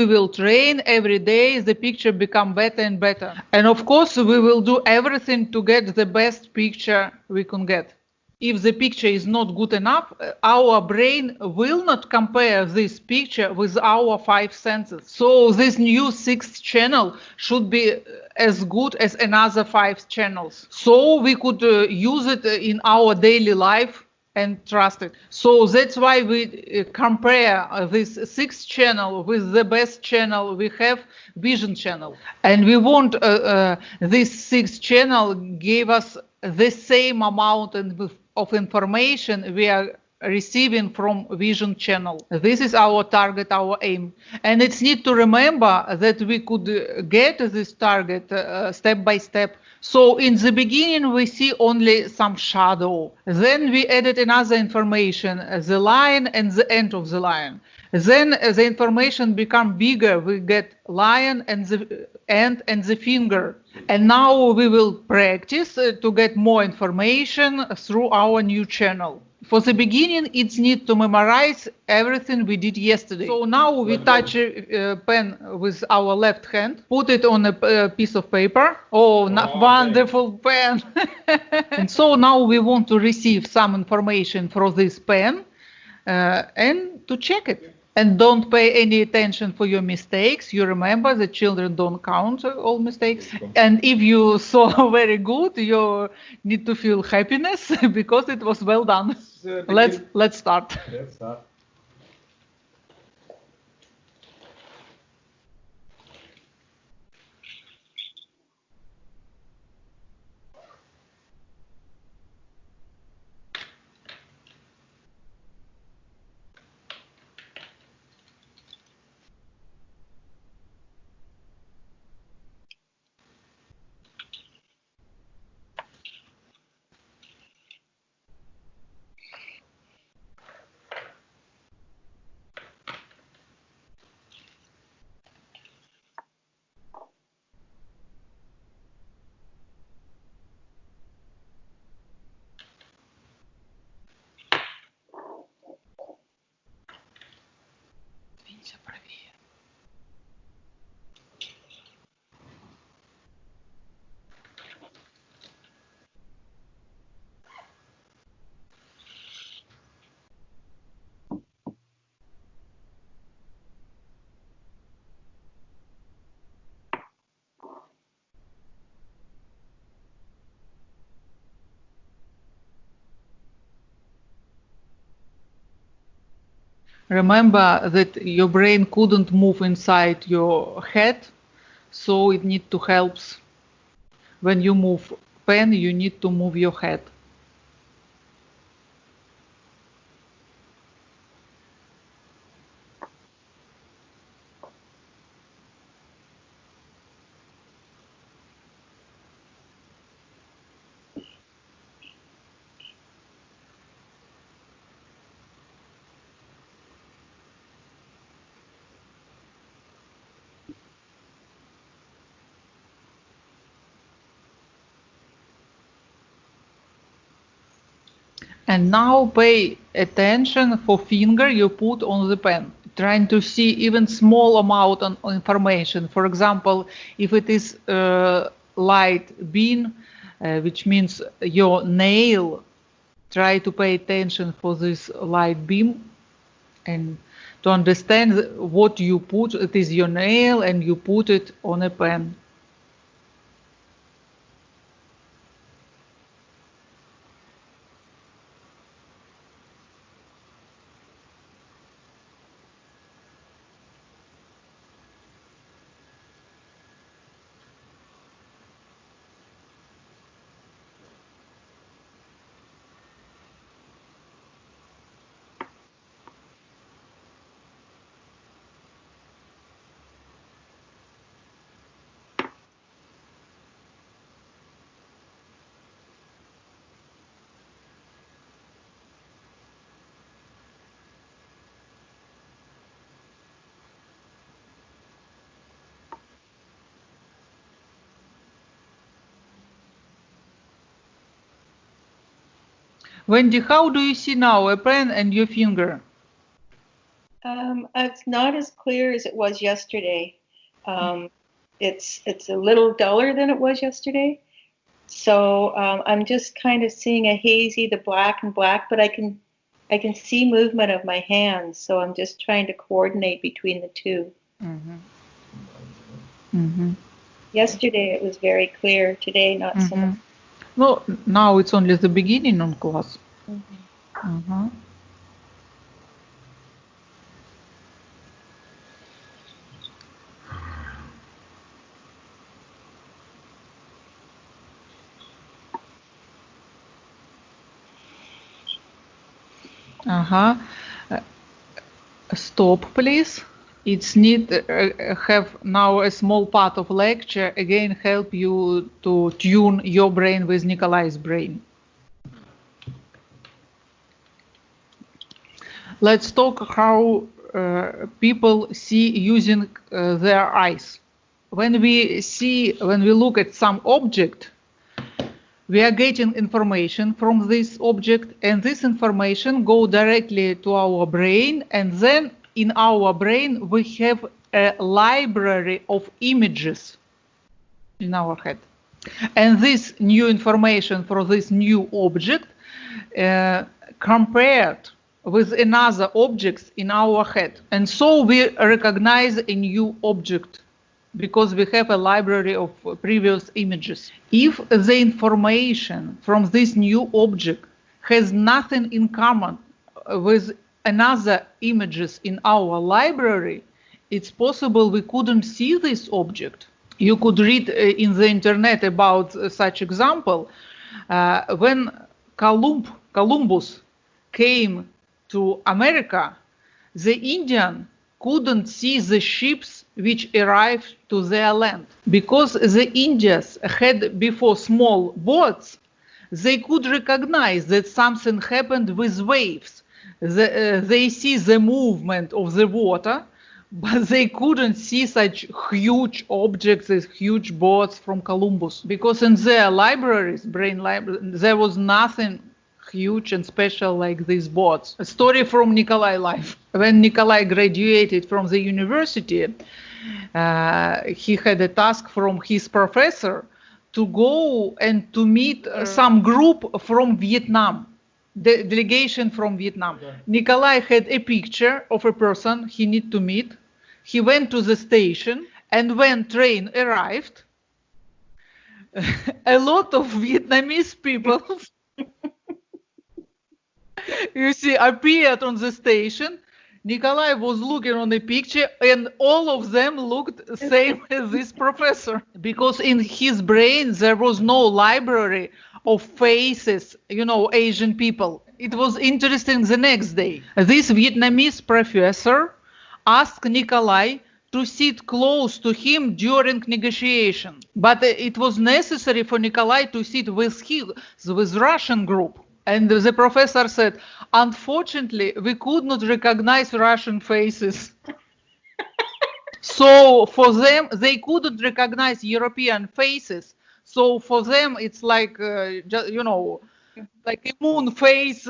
We will train every day, the picture become better and better. And of course, we will do everything to get the best picture we can get. If the picture is not good enough, our brain will not compare this picture with our five senses. So this new sixth channel should be as good as another five channels. So we could use it in our daily life and trust it. So that's why we compare this sixth channel with the best channel we have, vision channel. And we want this sixth channel give us the same amount of information we are receiving from vision channel. This is our target, our aim. And it's need to remember that we could get this target step by step. So in the beginning we see only some shadow. Then we added another information, the line and the end of the line. Then the information become bigger. We get lion and the end and the finger. And now we will practice to get more information through our new channel. For the beginning, it's need to memorize everything we did yesterday. So now we touch a pen with our left hand, put it on a piece of paper. Oh, wonderful pen. And so now we want to receive some information from this pen and to check it. And don't pay any attention for your mistakes. You remember that children don't count all mistakes. And if you saw very good, you need to feel happiness because it was well done. Let's start. Let's start. Remember that your brain couldn't move inside your head, so it need to help. When you move pen, you need to move your head. And now pay attention for finger you put on the pen, trying to see even small amount of information. For example, if it is light beam, which means your nail, try to pay attention for this light beam and to understand what you put. It is your nail and you put it on a pen. Wendy, how do you see now a pen and your finger? It's not as clear as it was yesterday. It's a little duller than it was yesterday. So I'm just kind of seeing a hazy, the black and black, but I can see movement of my hands. So I'm just trying to coordinate between the two. Yesterday it was very clear. Today not so much. No, now it's only the beginning on class. Stop, please. It's need have now a small part of lecture again help you to tune your brain with Nikolay's brain. Let's talk how people see using their eyes. When we look at some object, we are getting information from this object, and this information go directly to our brain, and then in our brain we have a library of images in our head. And this new information for this new object compared with another objects in our head. And so we recognize a new object because we have a library of previous images. If the information from this new object has nothing in common with another images in our library, it's possible we couldn't see this object. You could read in the internet about such example. When Columbus came to America, the Indian couldn't see the ships which arrived to their land. Because the Indians had before small boats, they could recognize that something happened with waves. They see the movement of the water, but they couldn't see such huge objects as huge boats from Columbus. Because in their libraries, brain library, there was nothing huge and special like these boats. A story from Nikolay life. When Nikolay graduated from the university, he had a task from his professor to go and to meet some group from Vietnam, the delegation from Vietnam. Nikolay had a picture of a person he need to meet. He went to the station, and when train arrived, a lot of Vietnamese people you see, appeared on the station. Nikolay was looking on the picture, and all of them looked same as this professor. Because in his brain, there was no library of faces, you know, Asian people. It was interesting the next day. This Vietnamese professor asked Nikolay to sit close to him during negotiation. But it was necessary for Nikolay to sit with Russian group. And the professor said, unfortunately, we could not recognize Russian faces. So for them, they couldn't recognize European faces. So for them, it's like, you know, like a moon face.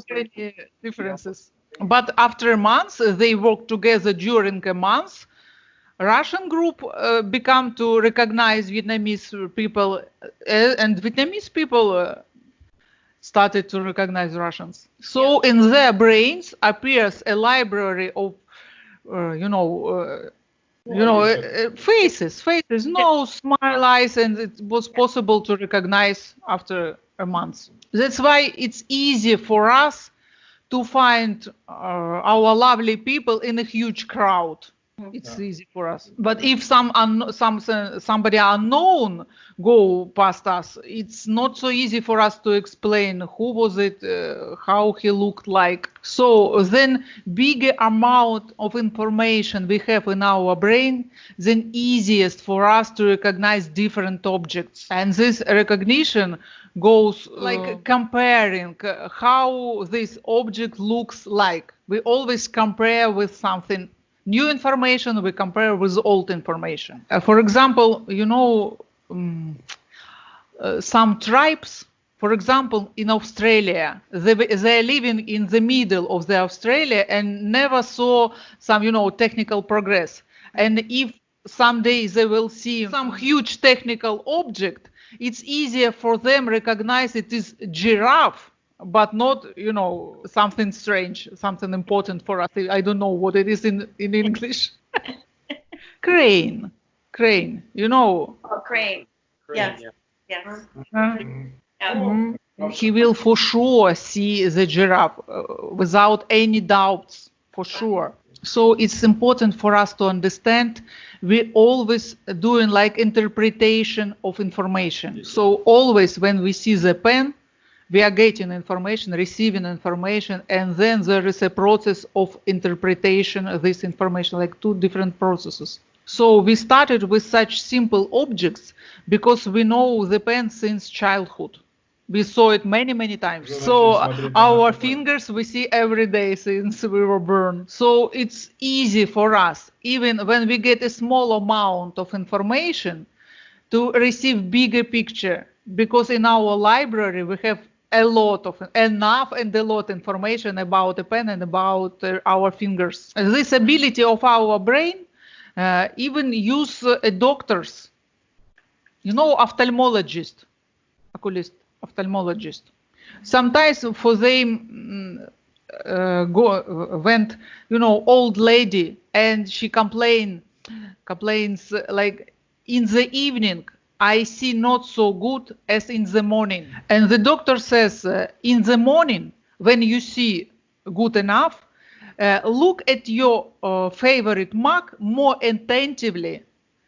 Many differences. But after a month, they worked together during a month. Russian group become to recognize Vietnamese people, and Vietnamese people started to recognize Russians. So in their brains appears a library of, faces, nose, smile, eyes, and it was possible to recognize after a month. That's why it's easy for us to find our lovely people in a huge crowd. It's easy for us. But if somebody unknown go past us, it's not so easy for us to explain who was it, how he looked like. So then bigger amount of information we have in our brain, then easiest for us to recognize different objects. And this recognition goes like comparing how this object looks like. We always compare with something new information, we compare with old information. For example, you know, some tribes For example, in Australia, they're living in the middle of the Australia and never saw some, technical progress. And if someday they will see some huge technical object, it's easier for them recognize it is giraffe, but not, something strange, something important for us. I don't know what it is in English. Crane, Oh, crane. Yes. Yes. He will for sure see the giraffe without any doubts, for sure. So it's important for us to understand we always doing like interpretation of information. So always when we see the pen, we are getting information, receiving information, and then there is a process of interpretation of this information, like two different processes. So we started with such simple objects because we know the pen since childhood. We saw it many times. So our fingers we see every day since we were born. So it's easy for us, even when we get a small amount of information, to receive bigger picture, because in our library we have enough and a lot information about the pen and about our fingers. This ability of our brain even use doctors, ophthalmologist, oculist, ophthalmologist. Sometimes for them went, old lady and she complains like, in the evening I see not so good as in the morning. And the doctor says, in the morning when you see good enough, look at your favorite mark more attentively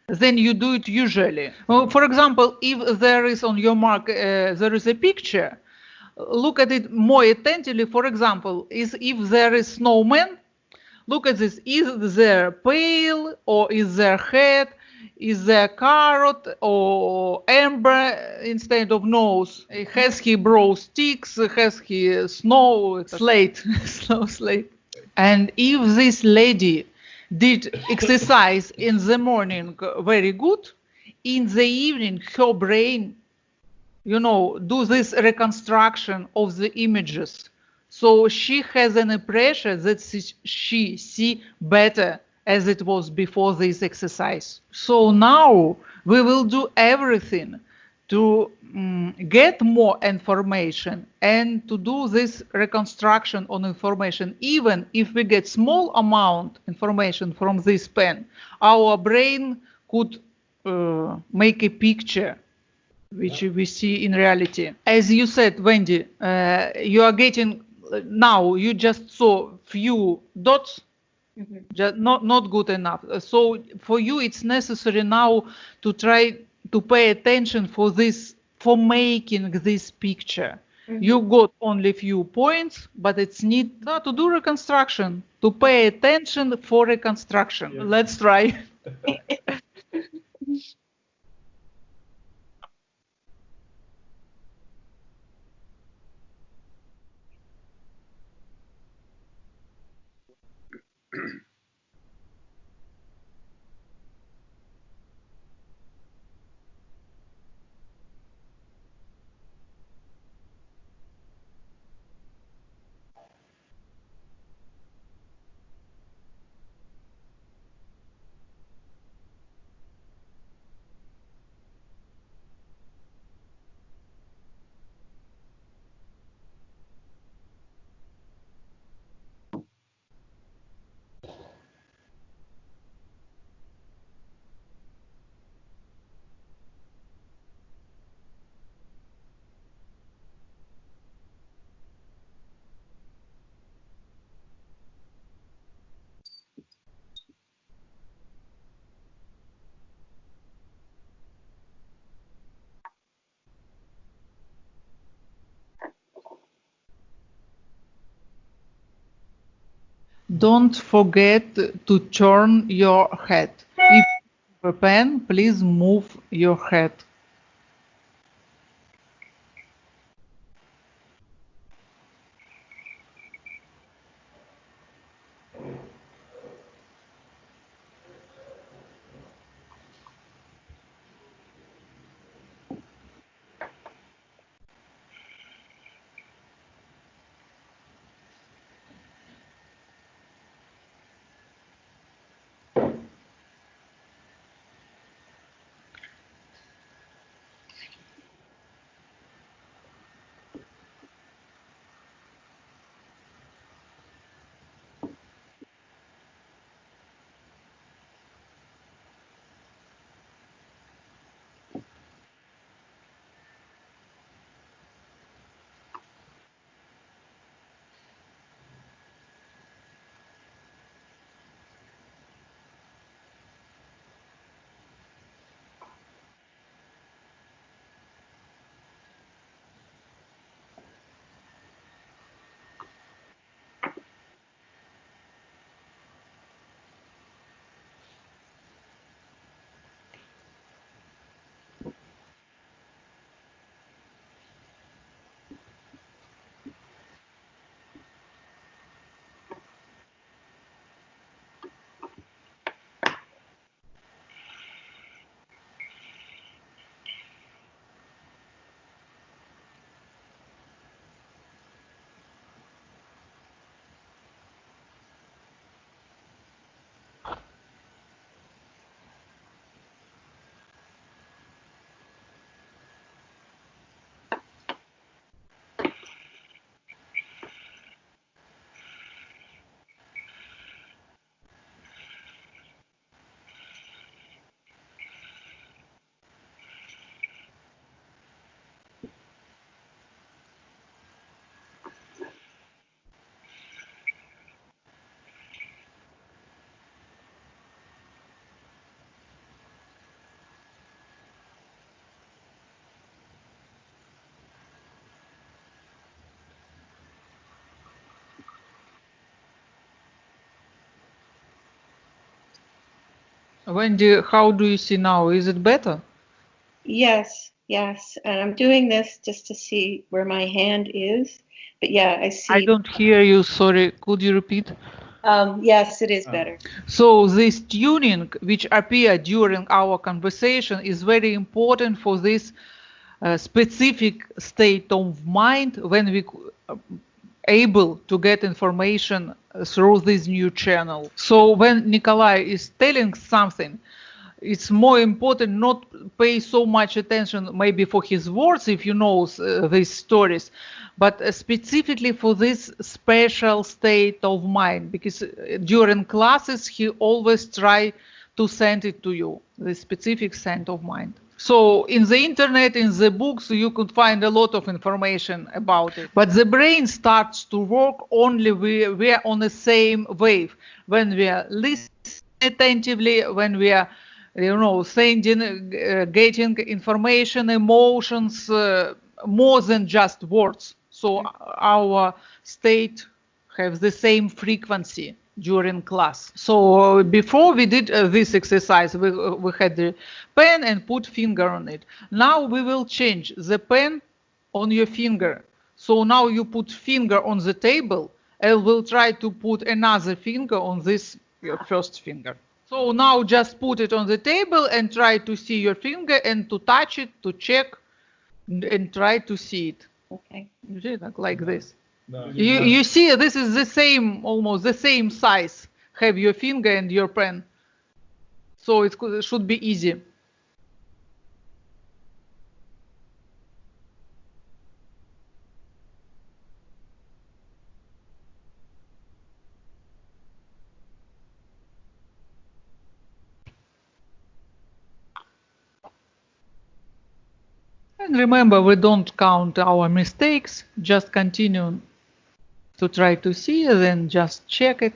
than you do it usually. Well, for example, if there is on your mark, there is a picture, look at it more attentively. For example, if there is snowman, look at this. Is there pale or is there head? Is there carrot or amber instead of nose? Has he brown sticks? Has he snow slate? Snow slate. And if this lady did exercise in the morning very good, in the evening her brain, do this reconstruction of the images. So she has an impression that she see better as it was before this exercise. So now we will do everything to get more information and to do this reconstruction on information. Even if we get small amount information from this pen, our brain could make a picture which we see in reality. As you said, Wendy, you are getting now, you just saw few dots, just not good enough. So for you it's necessary now to try to pay attention for this, for making this picture. You got only few points, but it's need to do reconstruction, to pay attention for reconstruction. Yes. Let's try. Don't forget to turn your head. If you have a pen, please move your head. Wendy, how do you see now? Is it better? Yes, yes. And I'm doing this just to see where my hand is. But yeah, I I see. don't hear you, sorry. Could you repeat? Yes, it is better. So this tuning which appeared during our conversation is very important for this specific state of mind when we able to get information through this new channel. So when Nikolay is telling something, it's more important not pay so much attention maybe for his words if you know these stories, but specifically for this special state of mind, because during classes he always try to send it to you, the specific state of mind. So in the internet, in the books, you could find a lot of information about it. But the brain starts to work only when we are on the same wave, when we are listening attentively, when we are, you know, sending, getting information, emotions, more than just words. So our state have the same frequency during class. So before we did this exercise, we had the pen and put finger on it. Now we will change the pen on your finger. So now you put finger on the table and we'll try to put another finger on this your first finger. So now just put it on the table and try to see your finger and to touch it, to check and try to see it. Okay. You see, like this. You see, this is the same, almost the same size. Have your finger and your pen. So it should be easy. And remember, we don't count our mistakes, just continue to try to see, then just check it.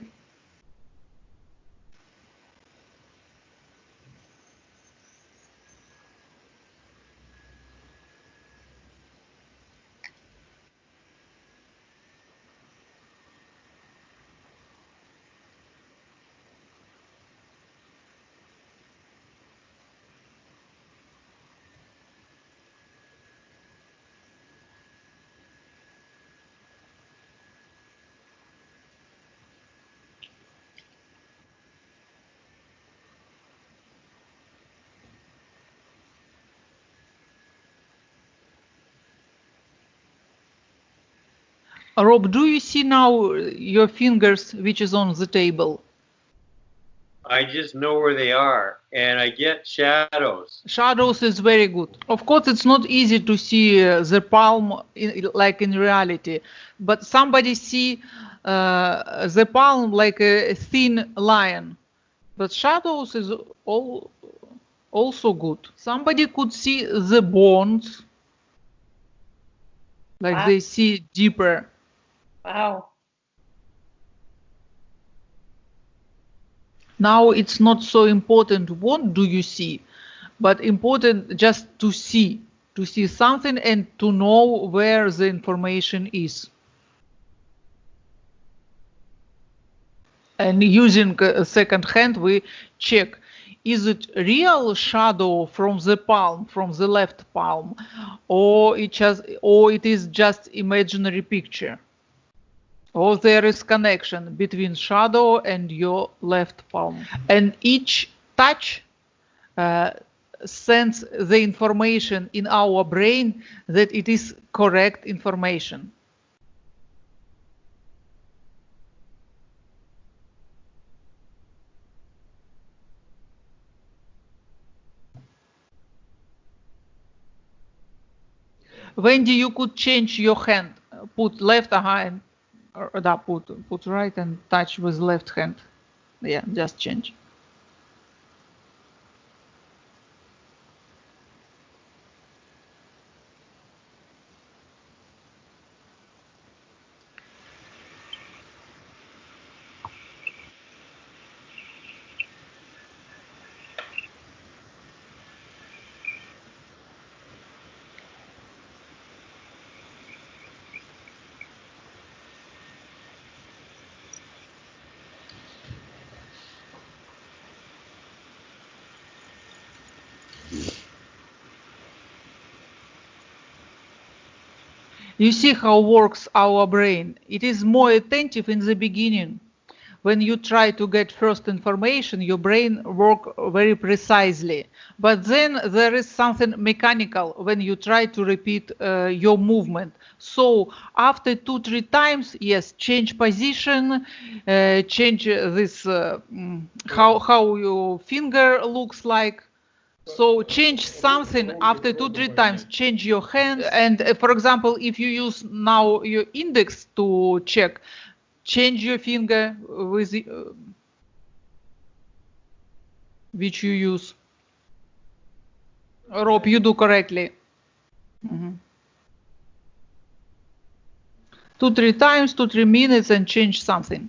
Rob, do you see now your fingers which is on the table? I just know where they are, and I get shadows. Shadows is very good. Of course, it's not easy to see the palm like in reality, but somebody see the palm like a thin line. But shadows is also good. Somebody could see the bones, like Wow. they see deeper. Wow. Now it's not so important what do you see, but important just to see something and to know where the information is. And using a second hand, we check, is it real shadow from the palm, from the left palm, or it is just imaginary picture? Or there is connection between shadow and your left palm. And each touch sends the information in our brain that it is correct information. Wendy, you could change your hand. Put left hand, put right and touch with left hand. Yeah, just change. You see how works our brain. It is more attentive in the beginning. When you try to get first information, your brain works very precisely. But then there is something mechanical when you try to repeat your movement. So after 2-3 times, yes, change position, change this, how your finger looks like. So change something after 2-3 times, change your hands. And for example, if you use now your index to check, change your finger with which you use. Rob, you do correctly. 2-3 times, 2-3 minutes, and change something.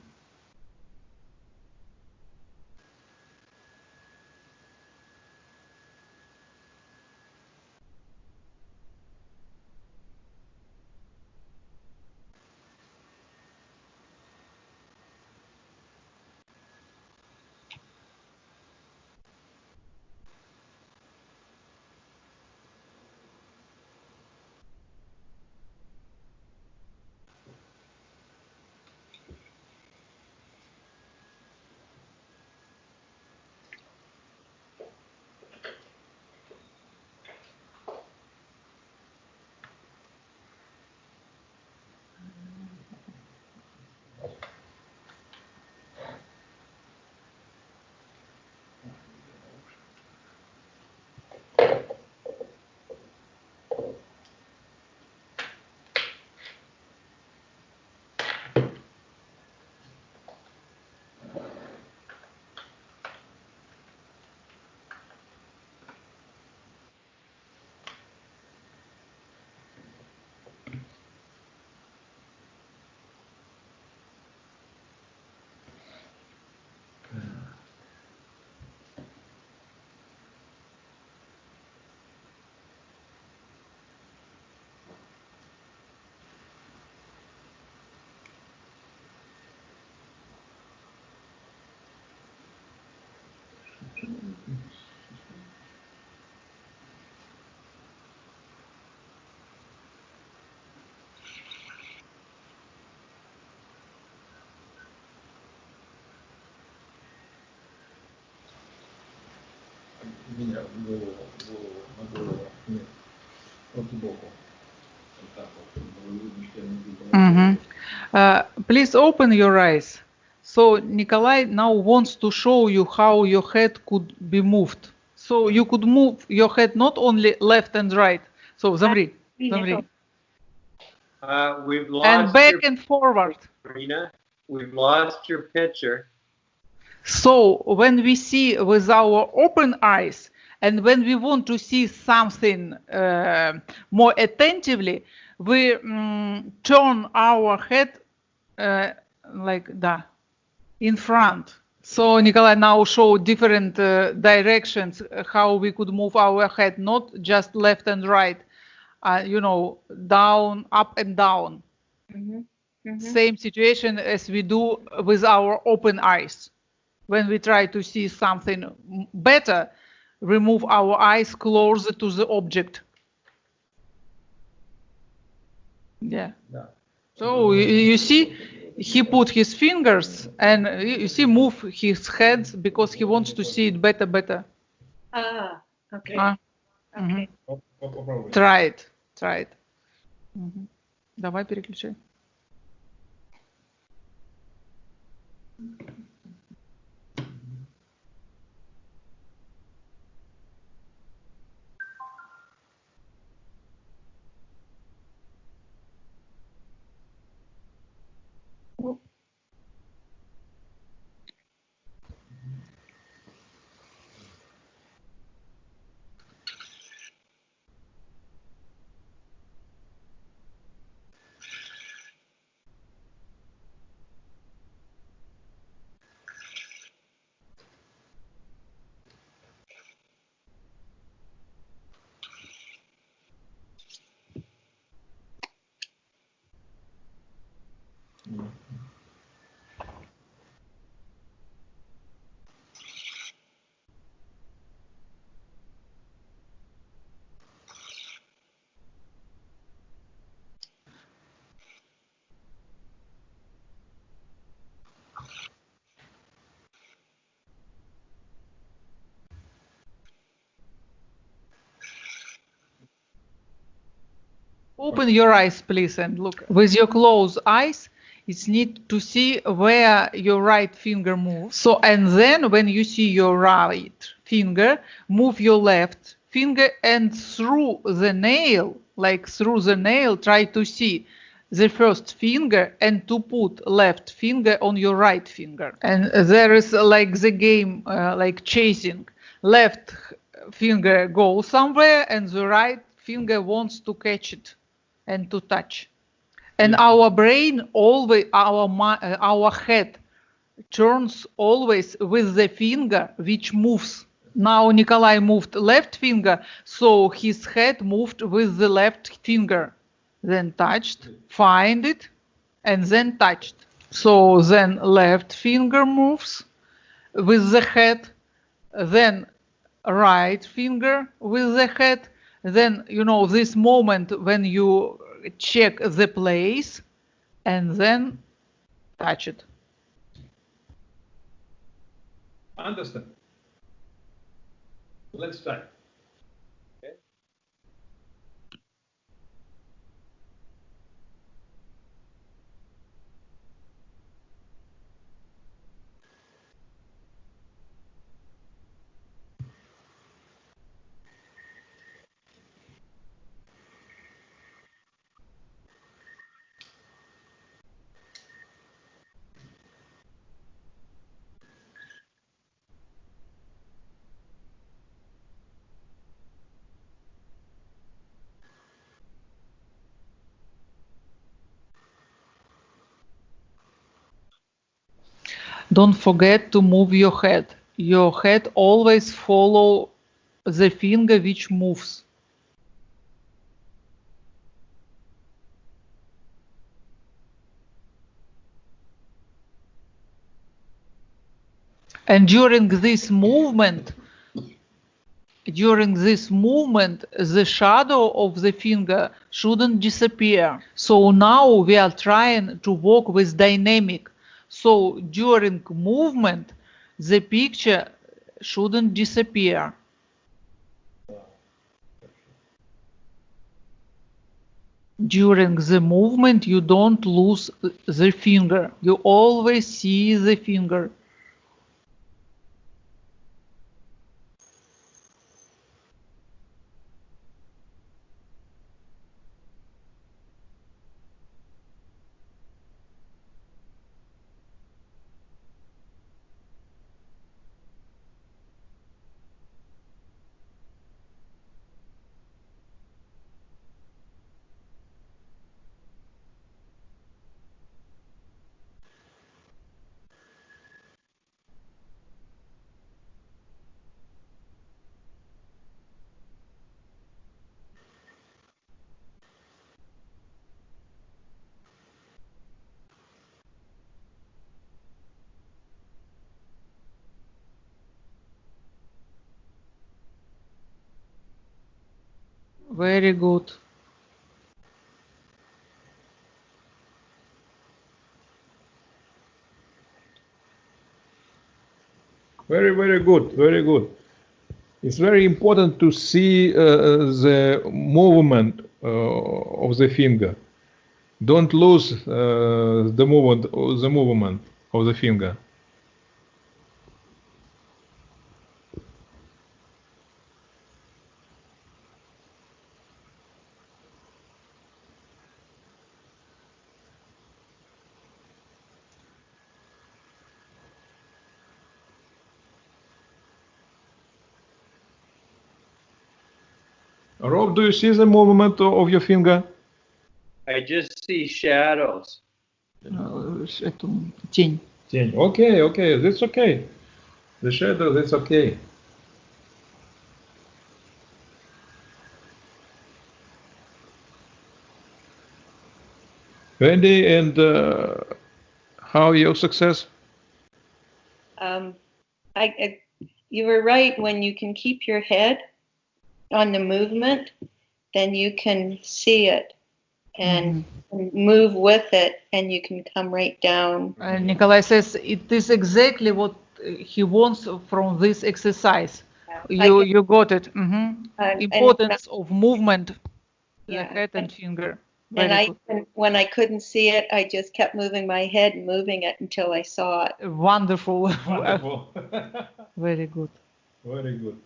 Меня в голову, на голову. Нет, вот сбоку. Вот так вот. Было видно, что я не видел. Please open your eyes. So Nikolay now wants to show you how your head could be moved. So you could move your head not only left and right. So Zamri. We've lost And back your, and forward. Marina. We've lost your picture. So when we see with our open eyes and when we want to see something more attentively, we turn our head like that in front. So Nikolay now show different directions how we could move our head, not just left and right, down, up and down. Same situation as we do with our open eyes. When we try to see something better, we move our eyes closer to the object. Yeah. So you see, he put his fingers and you see move his hands because he wants to see it better. Ah, okay. Okay. Try it. Давай переключай. Open your eyes, please, and look. With your closed eyes, it's need to see where your right finger moves. So, and then when you see your right finger, move your left finger and through the nail, like through the nail, try to see the first finger and to put left finger on your right finger. And there is like the game, like chasing. Left finger goes somewhere and the right finger wants to catch it and to touch. And our brain always, our head turns always with the finger which moves. Now Nikolay moved left finger, so his head moved with the left finger. Then touched, find it, and then touched. So then left finger moves with the head, then right finger with the head, then you know this moment when you check the place and then touch it. Understand. Let's try. Don't forget to move your head. Your head always follow the finger which moves. And during this movement, the shadow of the finger shouldn't disappear. So now we are trying to work with dynamic. So during movement, the picture shouldn't disappear. During the movement, you don't lose the finger. You always see the finger. Very good. Very, very good, very good. It's very important to see the movement of the finger. Don't lose the movement of the finger. Rob, do you see the movement of your finger? I just see shadows. Тень. Okay, okay, that's okay. The shadow, that's okay. Wendy, and how your success? You were right. When you can keep your head on the movement, then you can see it and move with it, and you can come right down. Nikolay says it is exactly what he wants from this exercise. You got it. Importance of movement. the head and finger. And Very good. when I couldn't see it, I just kept moving my head and moving it until I saw it. Wonderful. Wonderful. Very good. Very good.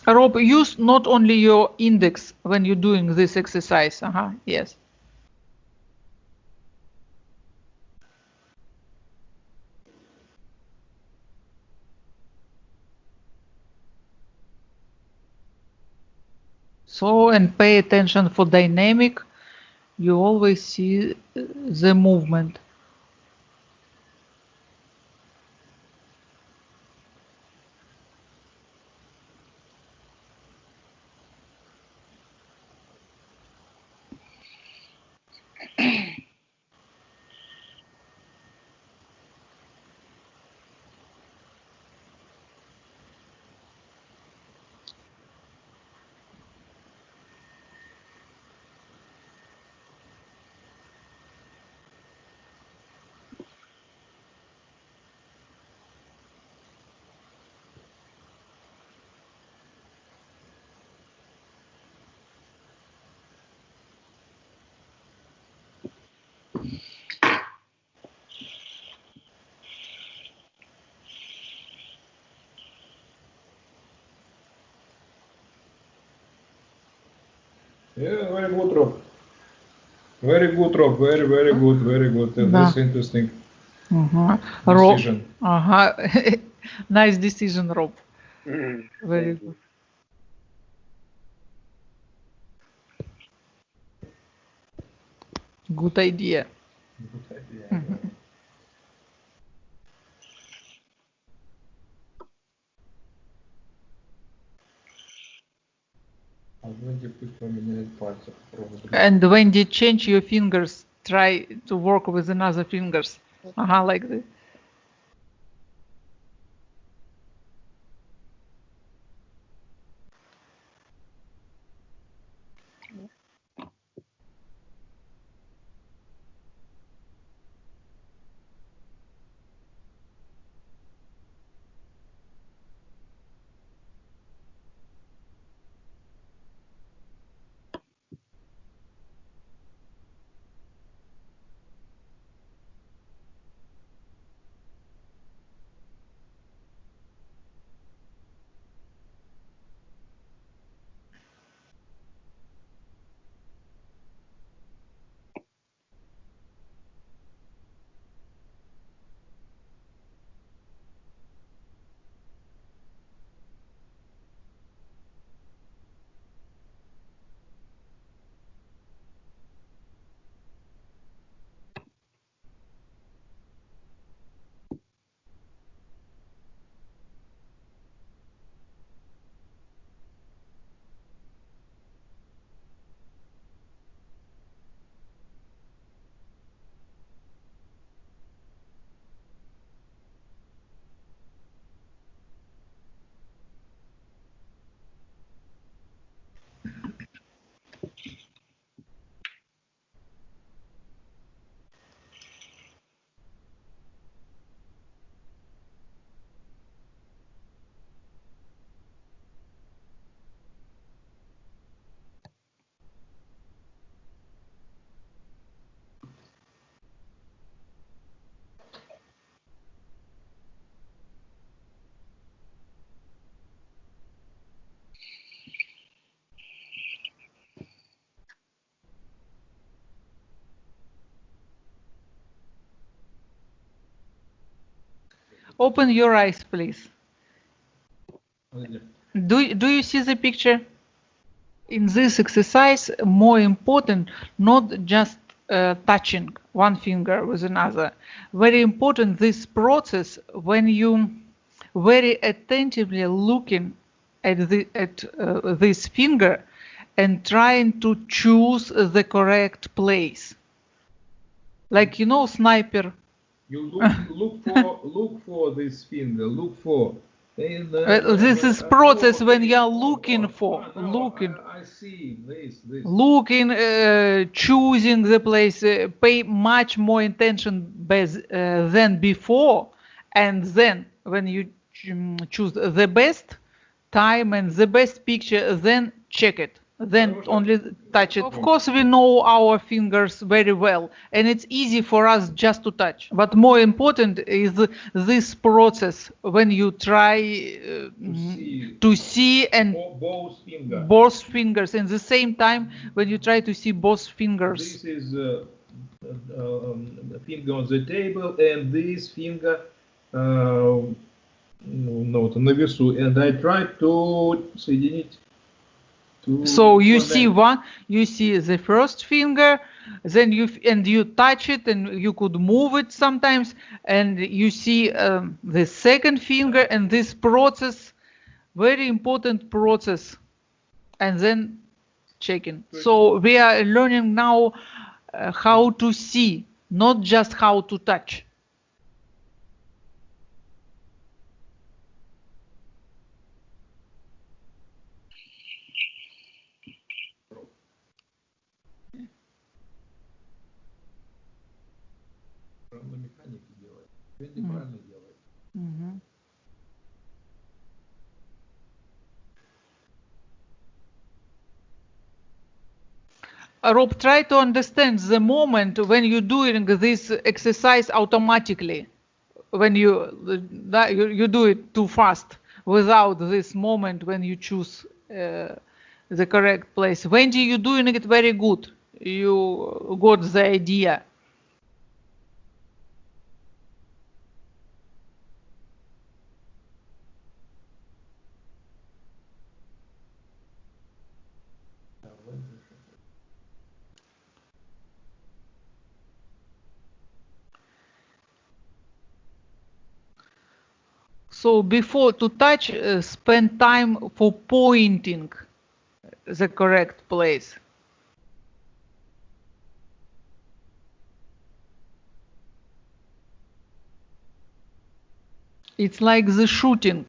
Rob, use not only your index when you're doing this exercise. Yes. So, and pay attention for dynamic. You always see the movement. Yeah, very good, Rob. Very good, Rob. Very, very good. Very good. That's interesting decision. Nice decision, Rob. Very good. Good idea. Good idea. And when you change your fingers, try to work with another fingers. Like this. Open your eyes, please. Do you see the picture? In this exercise, more important, not just touching one finger with another. Very important this process when you very attentively looking at this finger and trying to choose the correct place. Like sniper. You look for this finger. Look for And, This is process when you are looking for, I see this. looking, choosing the place, pay much more attention than before, and then when you choose the best time and the best picture, then check it, then only touch it. Of course, we know our fingers very well, and it's easy for us just to touch. But more important is this process when you try to see and both fingers in the same time, when you try to see both fingers. This is finger on the table, and this finger на весу, and I try to соединить. So you see you see the first finger, then you touch it, and you could move it sometimes, and you see the second finger, and this process, very important process, and then checking. So we are learning now how to see, not just how to touch. Rob, try to understand the moment when you're doing this exercise automatically, when you do it too fast, without this moment when you choose the correct place. Wendy, you're doing it very good. You got the idea. So before to touch, spend time for pointing the correct place. It's like the shooting.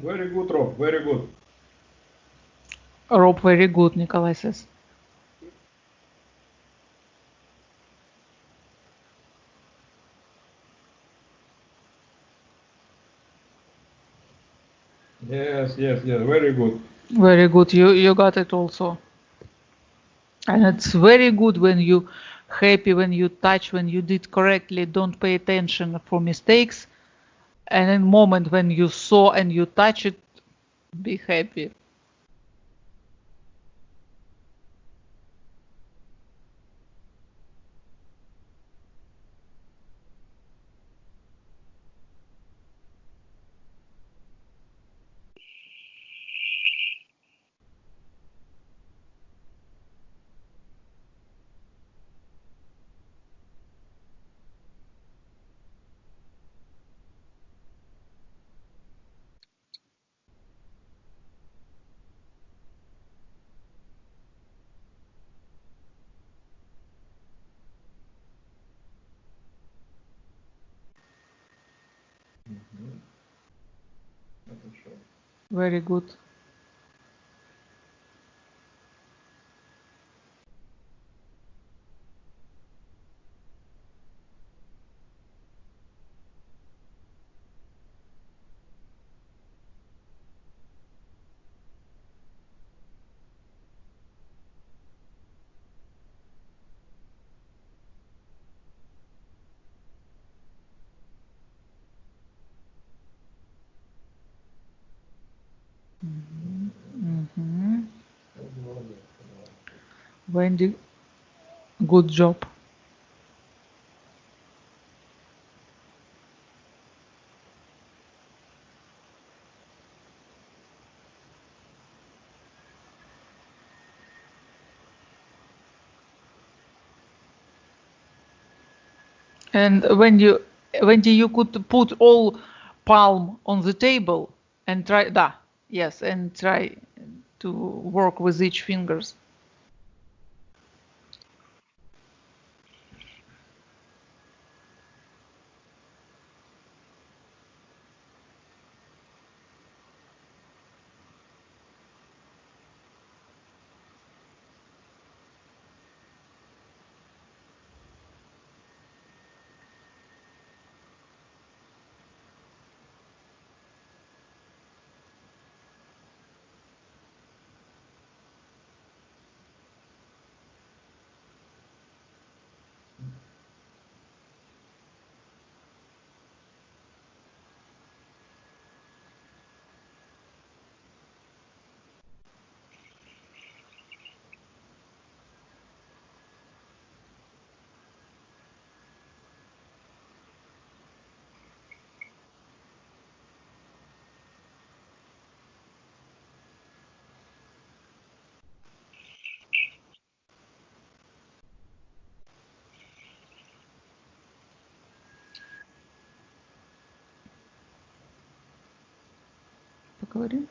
Very good, Rob. Very good. Rob, very good, Nikolay says. Yes, very good. Very good, you got it also. And it's very good when you happy, when you touch, when you did correctly, don't pay attention for mistakes. And in moment when you saw and you touch it, be happy. Very good. Wendy, good job. And when you Wendy, you could put all palm on the table and try, yes, and try to work with each fingers. Поговорим.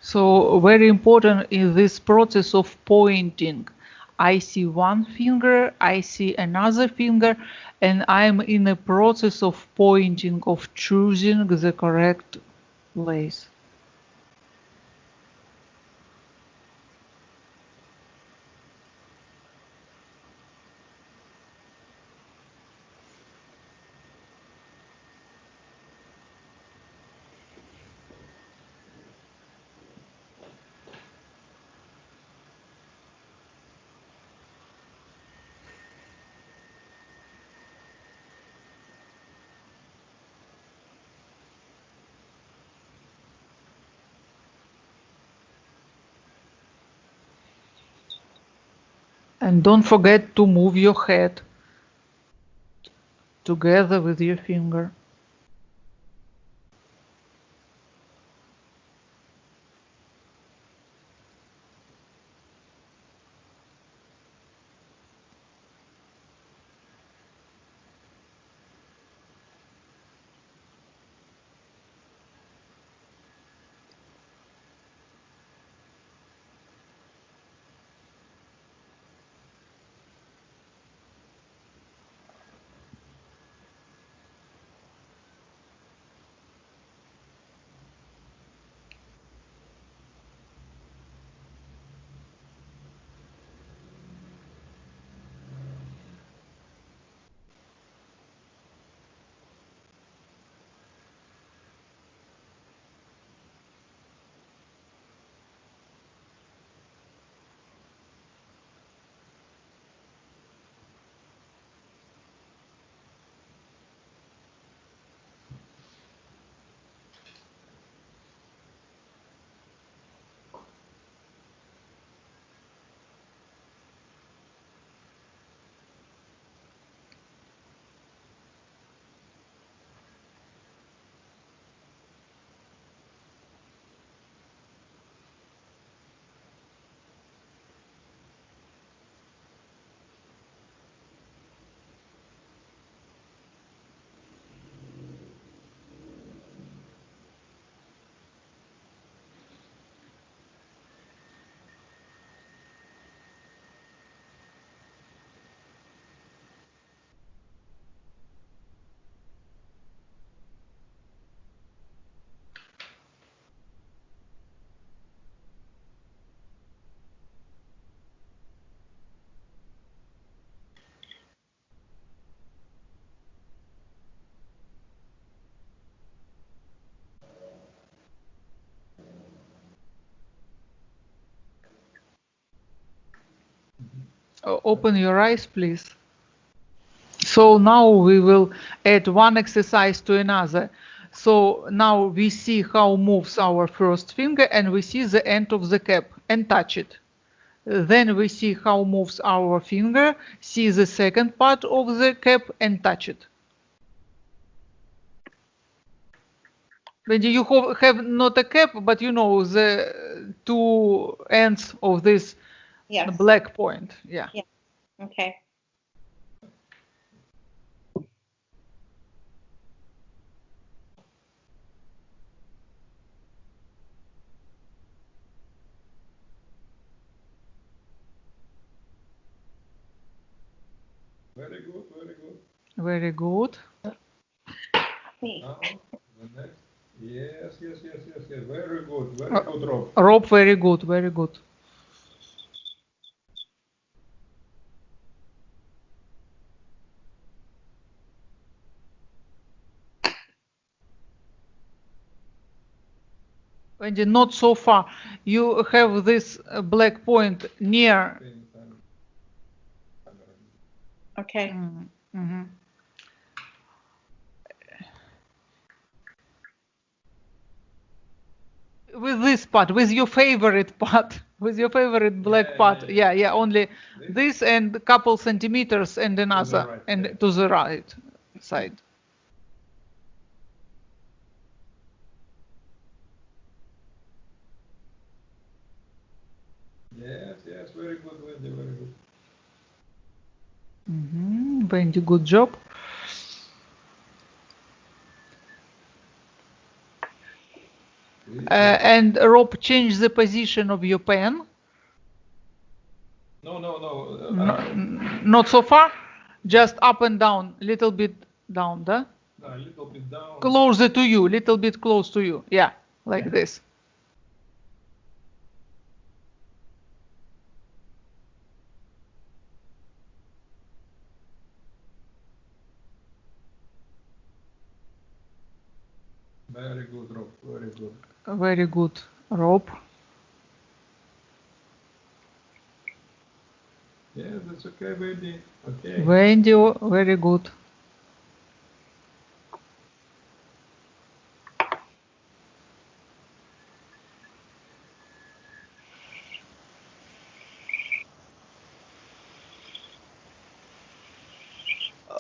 So very important in this process of pointing. I see one finger, I see another finger, and I'm in a process of pointing, of choosing the correct place. And don't forget to move your head together with your finger. Open your eyes, please. So now we will add one exercise to another. So now we see how moves our first finger, and we see the end of the cap and touch it. Then we see how moves our finger, see the second part of the cap and touch it. When you have not a cap, but you know the two ends of this Yes. black point. Yeah. Yeah. Okay. Very good, very good. Very good. Me. Now, the next. Yes. Very good, Rob. Rob, very good, very good. Wendy, not so far. You have this black point near. Okay. Mm-hmm. With this part, with your favorite part, with your favorite black part. Yeah, only this and a couple centimeters and another, right, and to the right side. Yes, very good, Wendy, very good. Wendy, good job. And Rob, change the position of your pen. No. Not so far, just up and down, little bit down, да? A little bit down. Closer to you, little bit close to you. Yeah, like this. Very good, Rob, very good. Very good, Rob. Yeah, that's okay, Wendy. Okay. Wendy, very good.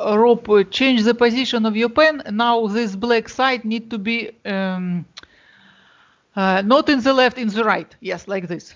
Rob, change the position of your pen. Now this black side need to be not in the left, in the right. Yes, like this.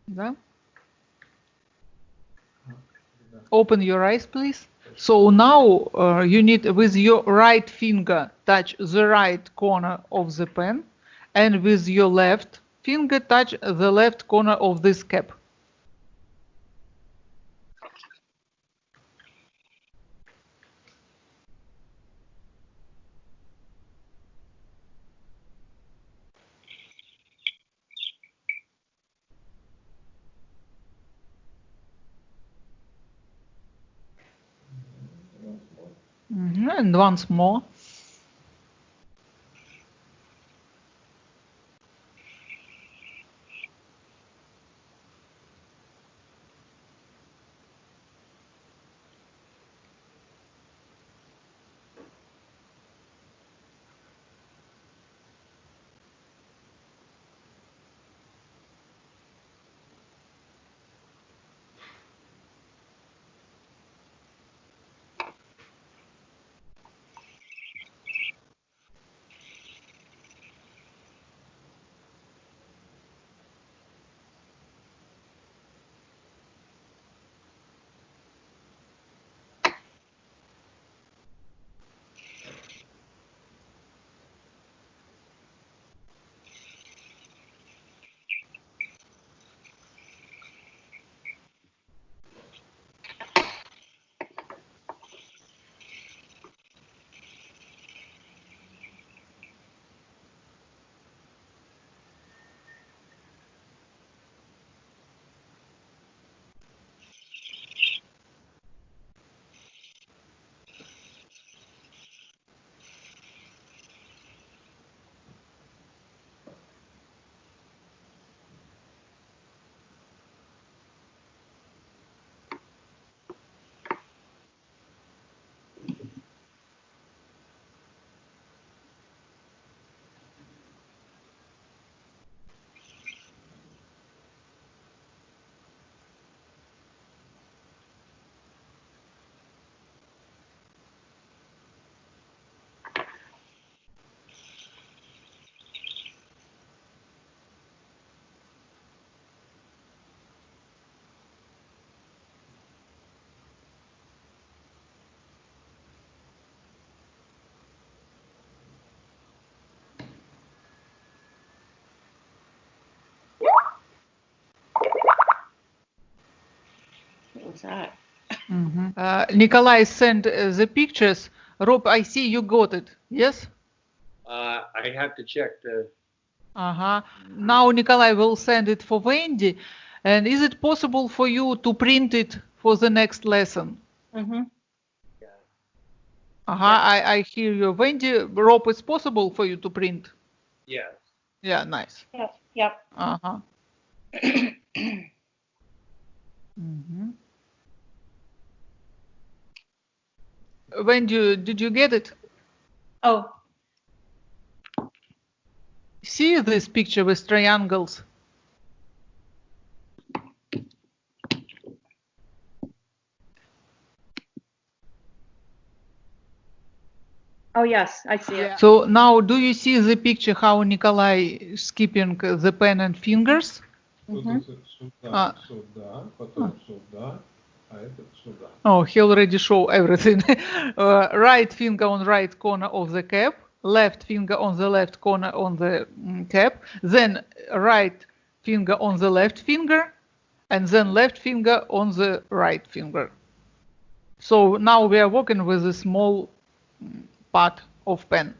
Да? Open your eyes, please. So now you need with your right finger touch the right corner of the pen, and with your left finger touch the left corner of this cap. And once more. What was that? Nikolay sent the pictures. Rob, I see you got it. Yes? I have to check the. Now Nikolay will send it for Wendy. And is it possible for you to print it for the next lesson? Mm-hmm. I hear you. Wendy, Rob, it's possible for you to print? Yes. Yeah, nice. Yep. Wendy, did you get it? Oh, See this picture with triangles? oh yes, I see it. So now do you see the picture how Nikolay is skipping the pen and fingers? Сюда, сюда, потом сюда, а этот сюда. Oh, he already show everything. Right finger on right corner of the cap, left finger on the left corner on the cap, then right finger on the left finger, and then left finger on the right finger. So now we are working with a small part of pen.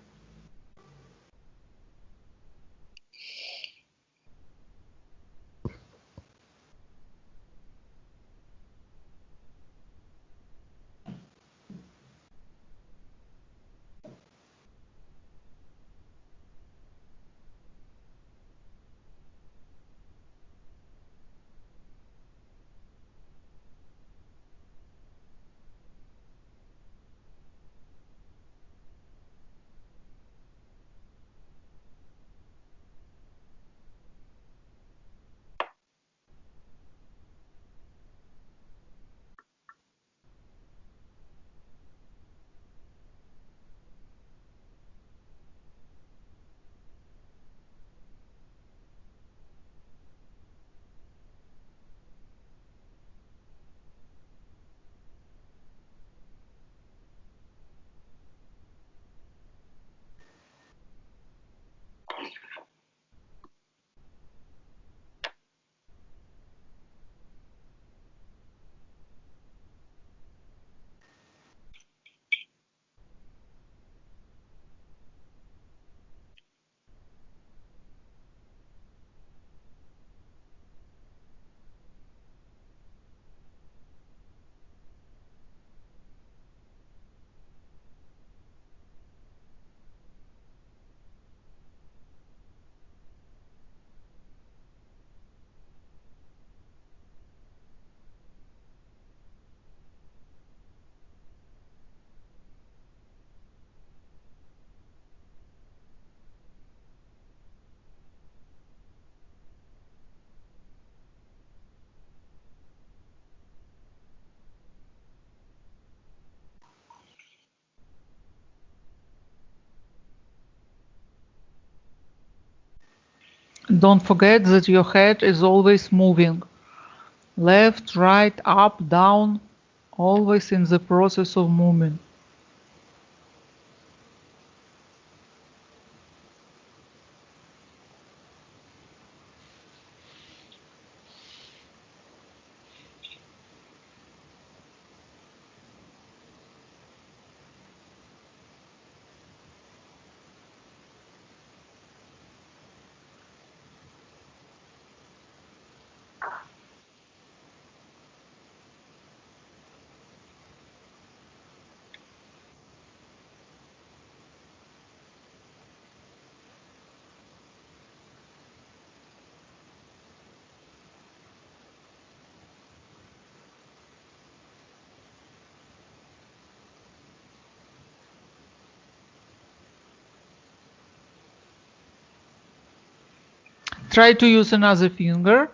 Don't forget that your head is always moving. Left, right, up, down, always in the process of moving. Try to use another finger.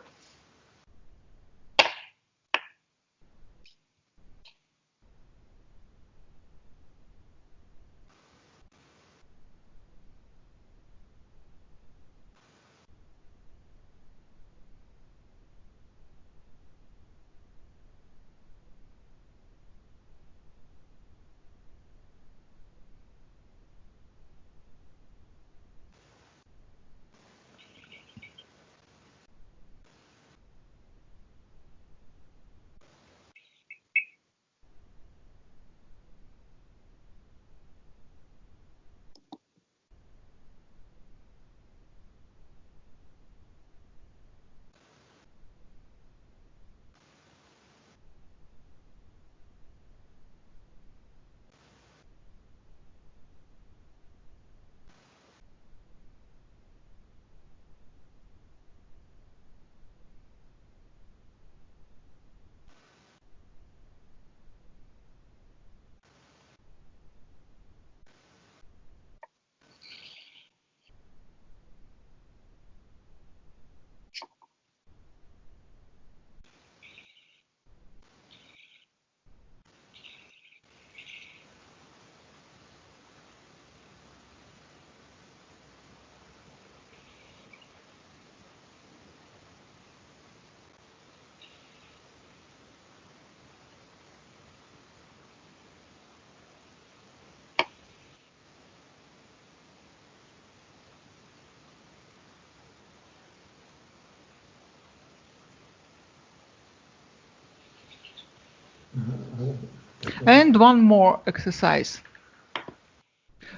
And one more exercise.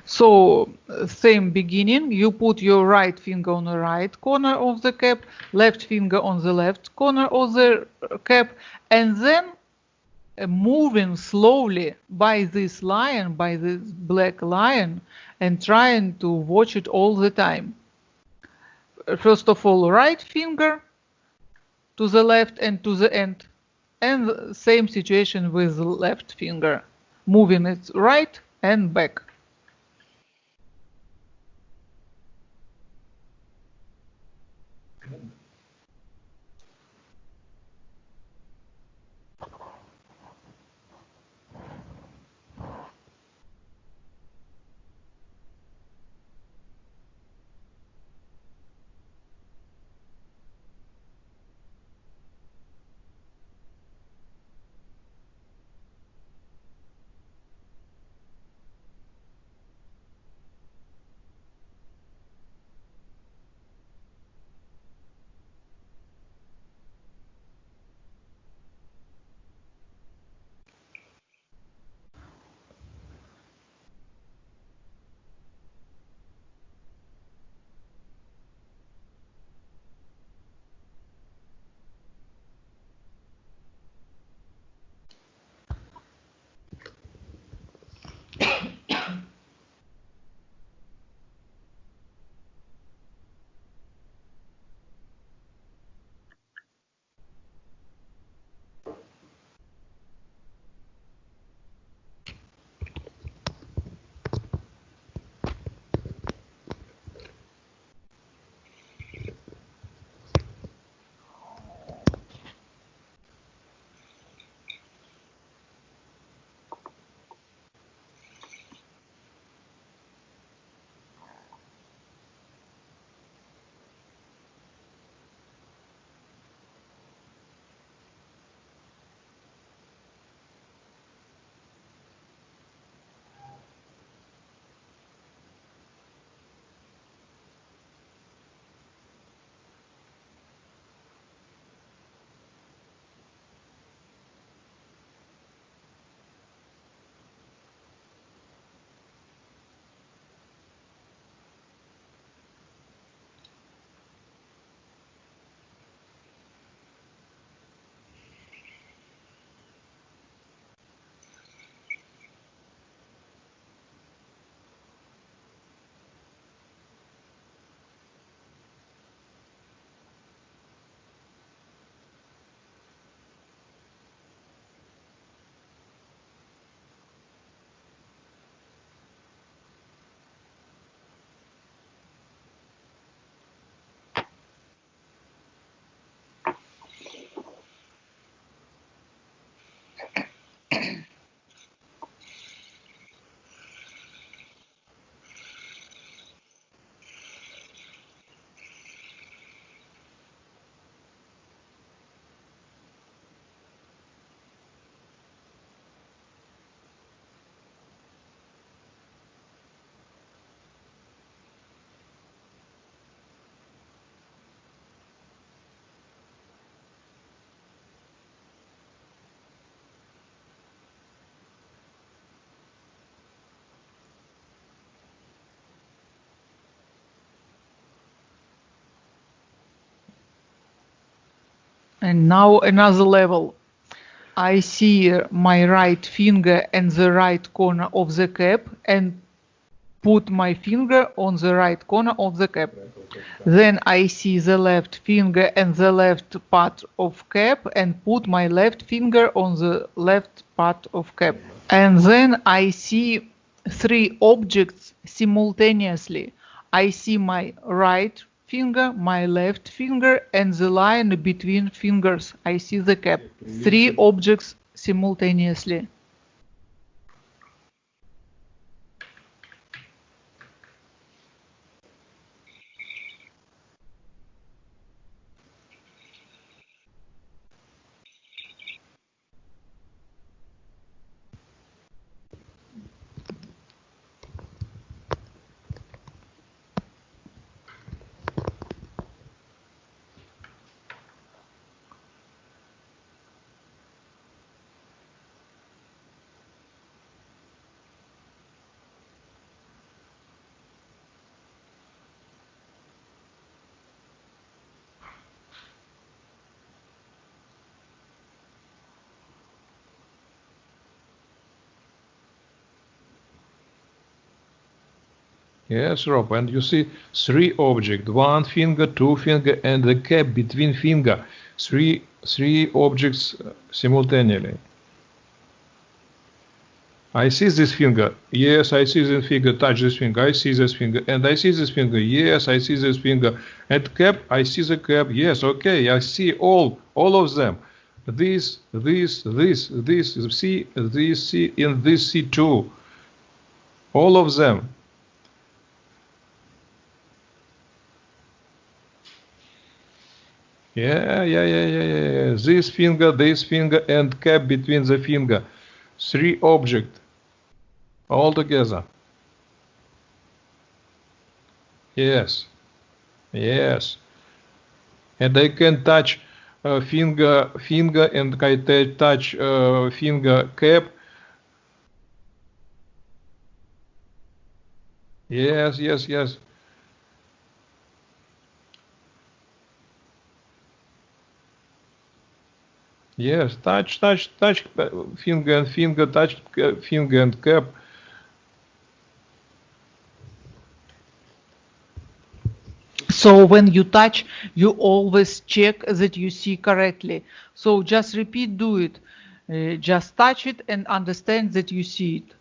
So, same beginning, you put your right finger on the right corner of the cap, left finger on the left corner of the cap, and then moving slowly by this line, by this black line, and trying to watch it all the time. First of all, right finger to the left and to the end, and same situation with the left finger, moving it right and back. And now another level. I see my right finger and the right corner of the cap and put my finger on the right corner of the cap. Then I see the left finger and the left part of cap and put my left finger on the left part of cap. And then I see three objects simultaneously. I see my right finger, my left finger, and the line between fingers. I see the cap. Three objects simultaneously. Yes, Rob, and you see three objects, one finger, two finger, and the cap between finger. Three objects simultaneously. I see this finger. Yes, I see this finger. Touch this finger. I see this finger. And I see this finger. Yes, I see this finger. And cap, I see the cap. Yes, okay, I see all of them. This, see, this, see, and this, see too. All of them. Yeah. This finger, and cap between the finger. Three objects. All together. Yes. And I can touch finger, and I touch finger cap. Yes. Yes, touch finger and finger, touch finger and cap. So when you touch, you always check that you see correctly. So just repeat, do it. Just touch it and understand that you see it.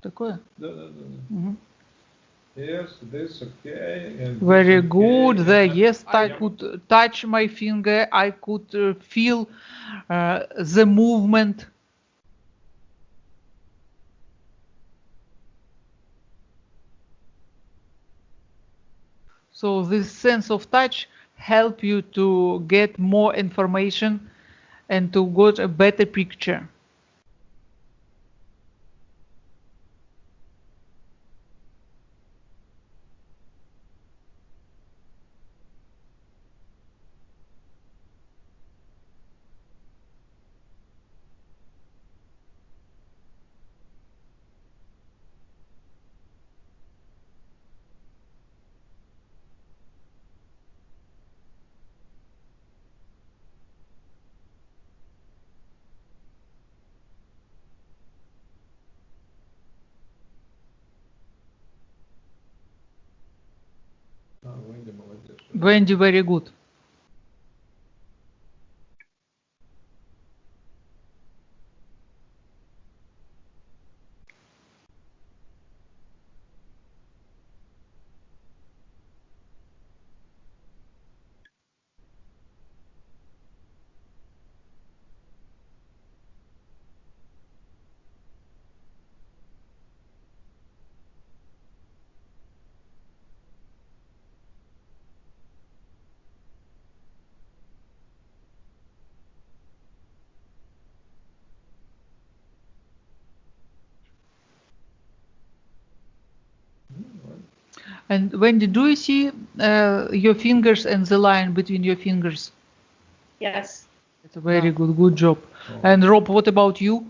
Такое? Да. Mhm. Yes, this okay. And Very this good. okay. There, yes, I could touch my finger. I could feel the movement. So this sense of touch help you to get more information and to get a better picture. Wendy, молодец. Wendy, very good. And Wendy, do you see your fingers and the line between your fingers? Yes. It's a very good job. And Rob, what about you?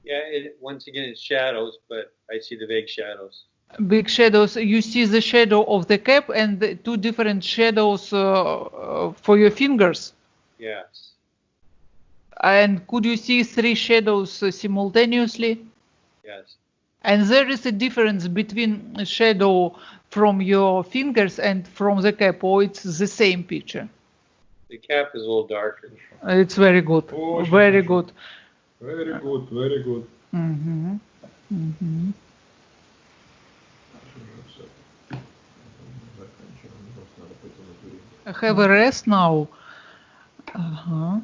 Yeah, once again, it's shadows, but I see the vague shadows. Big shadows. You see the shadow of the cap and the two different shadows for your fingers. Yes. And could you see three shadows simultaneously? Yes. And there is a difference between a shadow from your fingers and from the cap, or it's the same picture? The cap is a little darker. It's very good. Oh, Very good. Very good, very good. Mhm. Mhm. Have a rest now. Uh-huh.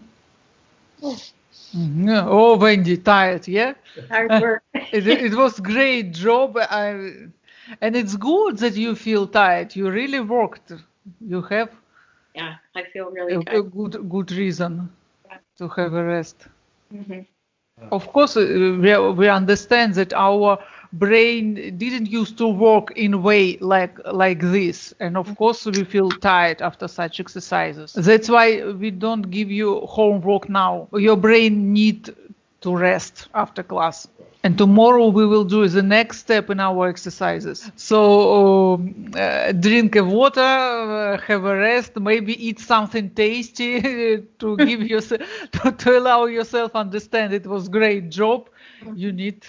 Mhm. Oh, Wendy, tired, yeah? Hard work. It was great job. And it's good that you feel tired. You really worked. You have Yeah, I feel really a tired. good reason to have a rest. Hmm. Of course, we understand that our brain didn't used to work in a way like this, and of course we feel tired after such exercises. That's why we don't give you homework now. Your brain need to rest after class. And tomorrow we will do the next step in our exercises. So drink a water, have a rest, maybe eat something tasty to give you to allow yourself understand it was great job. You need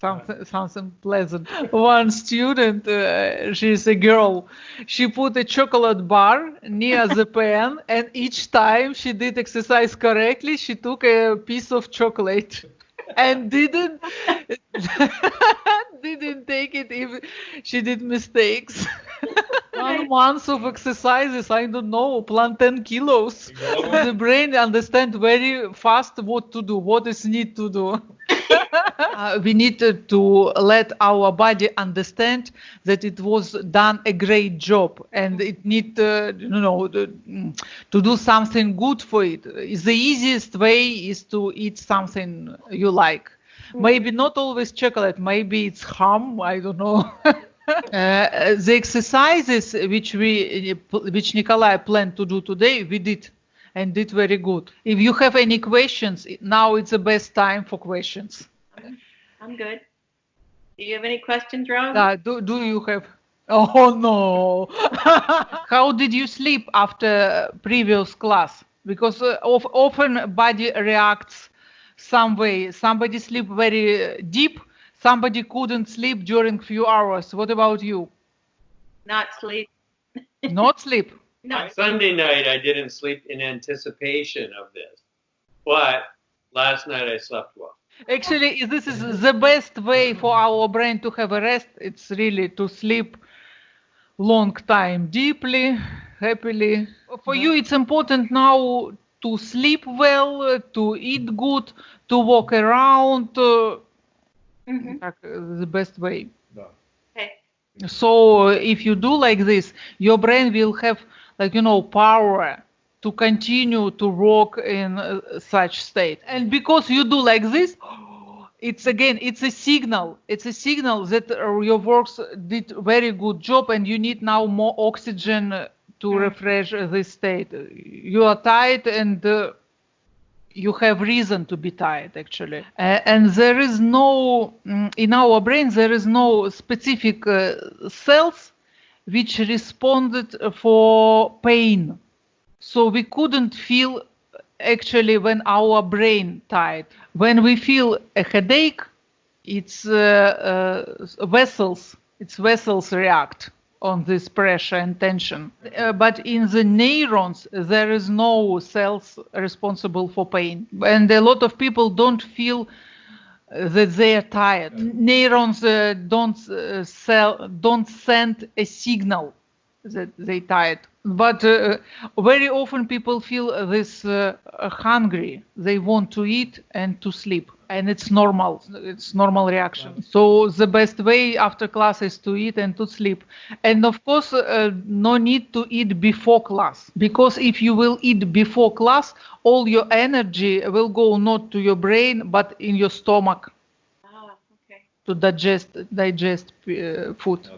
something pleasant. One student, she's a girl, she put a chocolate bar near the pen, and each time she did exercise correctly, she took a piece of chocolate. And didn't take it if she did mistakes. 1 month of exercises, I don't know, plan 10 kilos. The brain understands very fast what to do, what is need to do. We need to let our body understand that it was done a great job, and it need to do something good for it. The easiest way is to eat something you like. Maybe not always chocolate, maybe it's ham, I don't know. The exercises which Nikolay planned to do today, we did, and did very good. If you have any questions, now it's the best time for questions. I'm good. Do you have any questions, Rose? Do you have? Oh no! How did you sleep after previous class? Because often body reacts some way. Somebody sleep very deep. Somebody couldn't sleep during few hours. What about you? Not sleep. Not sleep. No. Sunday night, I didn't sleep in anticipation of this. But last night, I slept well. Actually, this is the best way for our brain to have a rest. It's really to sleep long time, deeply, happily. For you, it's important now to sleep well, to eat good, to walk around. The best way. Okay. So if you do like this, your brain will have, power to continue to work in such state. And because you do like this, it's a signal. It's a signal that your works did very good job, and you need now more oxygen to refresh this state. You are tired, and you have reason to be tired, actually. And there is no, in our brain, there is no specific cells which responded for pain. So we couldn't feel actually when our brain tired. When we feel a headache, it's vessels react on this pressure and tension. But in the neurons, there is no cells responsible for pain. And a lot of people don't feel that they are tired. Neurons don't send a signal that they tired. But very often people feel this hungry. They want to eat and to sleep. And it's normal. It's normal reaction. So the best way after class is to eat and to sleep. And of course, no need to eat before class. Because if you will eat before class, all your energy will go not to your brain, but in your stomach. Okay. To digest food.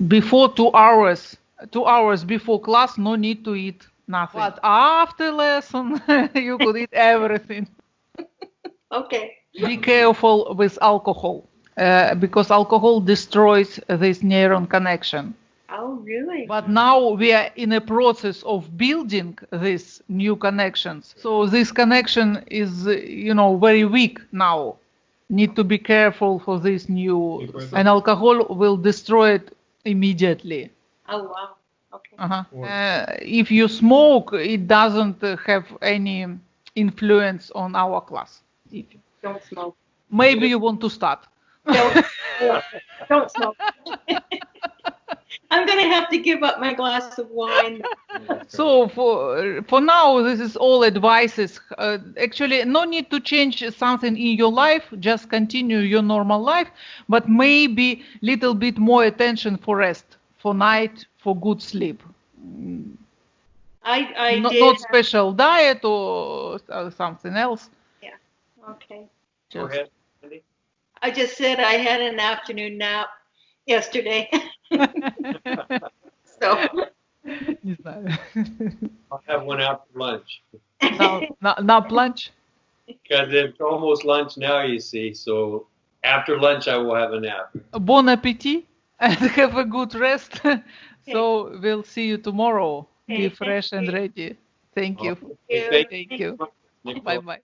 Before 2 hours. 2 hours before class, no need to eat nothing. But after lesson, you could eat everything. Okay. Be careful with alcohol. because alcohol destroys this neuron connection. Oh, really? But now we are in a process of building these new connections. So this connection is, very weak now. Need to be careful for this new, and alcohol will destroy it immediately. Oh, wow. Okay. If you smoke, it doesn't have any influence on our class. Don't smoke. Maybe you want to start. Don't smoke. I'm gonna have to give up my glass of wine. So for now, this is all advices. Actually, no need to change something in your life. Just continue your normal life, but maybe little bit more attention for rest, for night, for good sleep. Not special diet or something else. Yeah. Okay. Go ahead, Wendy. I just said I had an afternoon nap yesterday. So. I'll have one after lunch. Now lunch? Because it's almost lunch now, you see. So after lunch, I will have a nap. Bon appetit and have a good rest. So we'll see you tomorrow. Be fresh and ready. Thank you. Thank you. Bye-bye.